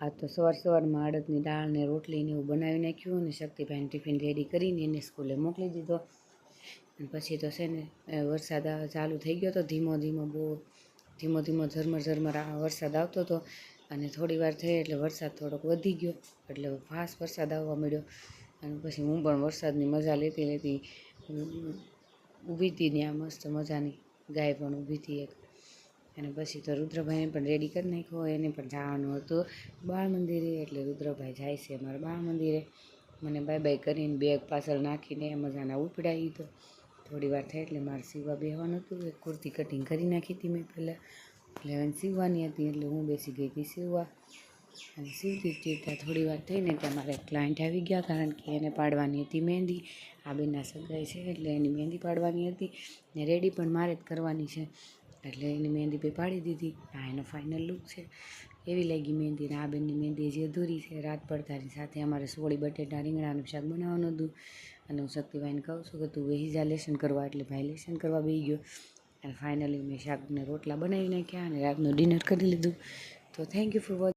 આ તો સવારમાં અડદની દાળ ને રોટલી ને એવું બનાવી નાખ્યું અને શક્તિભાઈને ટિફિન રેડી કરીને એને સ્કૂલે મોકલી દીધો. અને પછી તો છે ને વરસાદ ચાલુ થઈ ગયો હતો, ધીમો ધીમો ઝરમર વરસાદ આવતો હતો. અને થોડી વાર થઈ એટલે વરસાદ થોડોક વધી ગયો, એટલે ફાસ્ટ વરસાદ આવવા મળ્યો. અને પછી હું પણ વરસાદની મજા લેતી ઊભી હતી ત્યાં, મસ્ત મજાની ગાય પણ ઊભી હતી એક. અને પછી તો રુદ્રભાઈને પણ રેડી કરી નાખ્યો, એને પણ જવાનું હતું બાળ મંદિરે. એટલે રુદ્રભાઈ જાય છે અમારા બાળ મંદિરે. મને બાય બાય કરીને બેગ પાછળ નાખીને મજાના ઉપડાવી. તો થોડી વાર થાય એટલે મારે સીવવા બેસવાનું હતું. એક કુર્તી કટિંગ કરી નાખી હતી મેં પહેલાં, એટલે હવે સીવવાની હતી, એટલે હું બેસી ગઈ હતી સીવવા. અને સીવતી ત્યાં થોડી વાર થઈને ત્યાં મારા ક્લાયન્ટ આવી ગયા, કારણ કે એને પાડવાની હતી મહેંદી. આ બેનના સગાઈ છે એટલે એની મહેંદી પાડવાની હતી ને રેડી પણ મારે જ કરવાની છે, એટલે એની મહેંદી બે પાડી દીધી. આ એનો ફાઇનલ લુક છે. એવી લાગી મહેંદી. ને આ બેનની મહેંદી હજી અધૂરી છે. રાત પડતાની સાથે અમારે સોળી બટેટા રીંગણાનું શાક બનાવવાનું હતું. અને હું શક્તિભાઈને કહું છું કે તું બેસી જા લેસન કરવા, એટલે ભાઈ લેસન કરવા બેસી ગયો. અને ફાઇનલી મેં શાકને રોટલા બનાવી નાખ્યા અને રાતનું ડિનર કરી લીધું. તો થેન્ક યુ ફોર વોચિંગ.